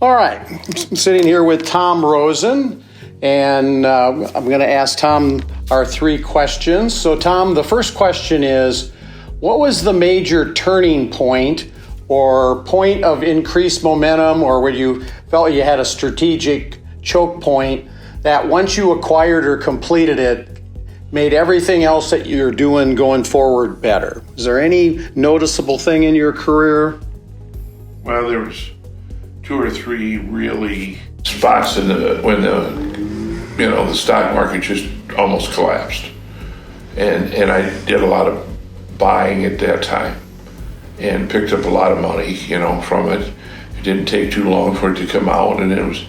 All right, I'm sitting here with Tom Rosen, and I'm going to ask Tom our 3 questions. So Tom, the first question is, what was the major turning point or point of increased momentum, or where you felt you had a strategic choke point that once you acquired or completed it, made everything else that you're doing going forward better? Is there any noticeable thing in your career? Well, there was 2 or 3 really spots when the stock market just almost collapsed, and I did a lot of buying at that time and picked up a lot of money, from it. It didn't take too long for it to come out, and it was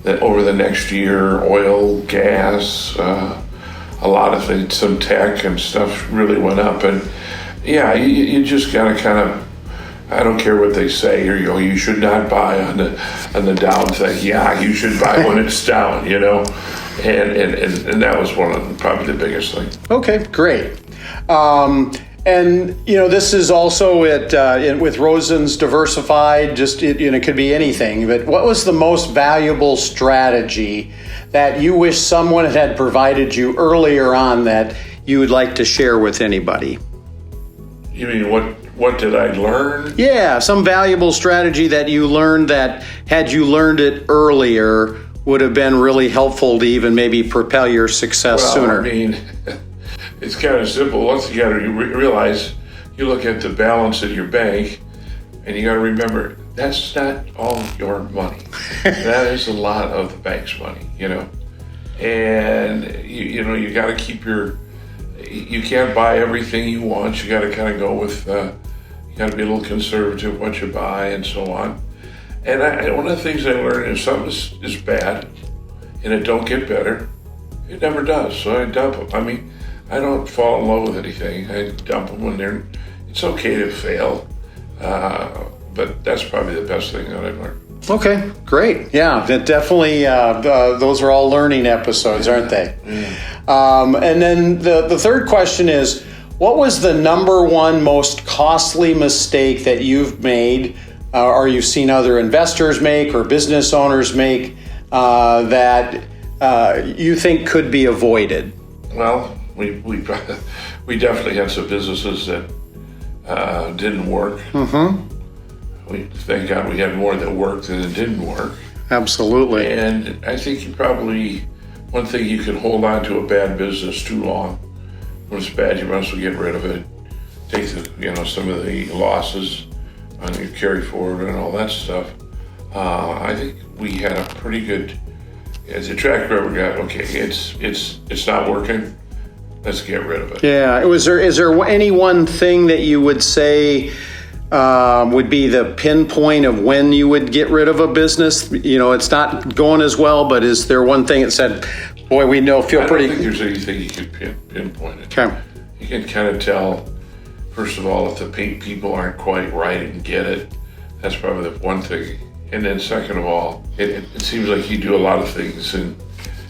that over the next year, oil, gas, a lot of things, some tech and stuff really went up, and yeah, you just gotta kind of. I don't care what they say. You should not buy on the down thing. Yeah, you should buy when it's down. And that was probably the biggest thing. Okay, great. And this is also with Rosen's Diversified. Just it could be anything. But what was the most valuable strategy that you wish someone had provided you earlier on that you would like to share with anybody? You mean what did I learn? Yeah, some valuable strategy that you learned that, had you learned it earlier, would have been really helpful to even maybe propel your success sooner. I mean, it's kind of simple. Once you got to realize, you look at the balance in your bank, and you got to remember, that's not all your money. That is a lot of the bank's money, And, you got to keep you can't buy everything you want. You got to kind of go with, you got to be a little conservative what you buy and so on. And one of the things I learned is something is bad and it don't get better, it never does. So I dump them. I mean, I don't fall in love with anything. I dump them when it's okay to fail. But that's probably the best thing that I've learned. Okay, great. Yeah, that definitely, those are all learning episodes, aren't they? Yeah. And then the third question is, what was the number one most costly mistake that you've made, or you've seen other investors make or business owners make, that you think could be avoided? Well, we definitely had some businesses that didn't work. Mm-hmm. Thank God we had more that worked than it didn't work. Absolutely. And I think one thing you could hold on to a bad business too long. When it's bad, you might as well get rid of it. Take some of the losses and you carry forward and all that stuff. I think we had a pretty good, as a track record, okay, it's not working. Let's get rid of it. Yeah. Is there any one thing that you would say would be the pinpoint of when you would get rid of a business? It's not going as well, but is there one thing that said, boy, we feel pretty... I don't think there's anything you could pinpoint it. Okay. You can kind of tell, first of all, if the people aren't quite right and get it. That's probably the one thing. And then second of all, it seems like you do a lot of things and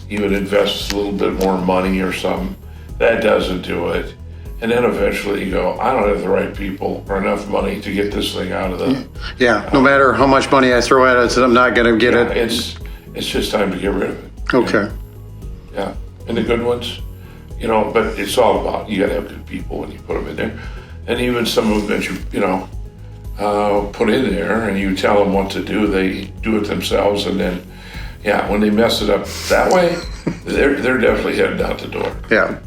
you would invest a little bit more money or something. That doesn't do it. And then eventually you go, I don't have the right people or enough money to get this thing out of the... Yeah, no matter how much money I throw at it, I'm not going to get it. It's just time to get rid of it. Okay. Yeah, and the good ones, but it's all about, you got to have good people when you put them in there. And even some of them that you, put in there and you tell them what to do, they do it themselves. And then, when they mess it up that way, they're definitely headed out the door. Yeah.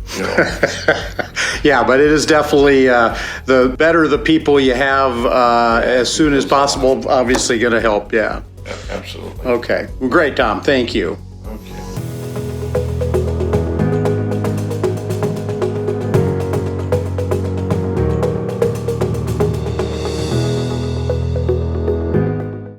Yeah, but it is definitely the better the people you have as soon as possible, obviously going to help. Yeah. Absolutely. Okay. Well, great, Tom. Thank you.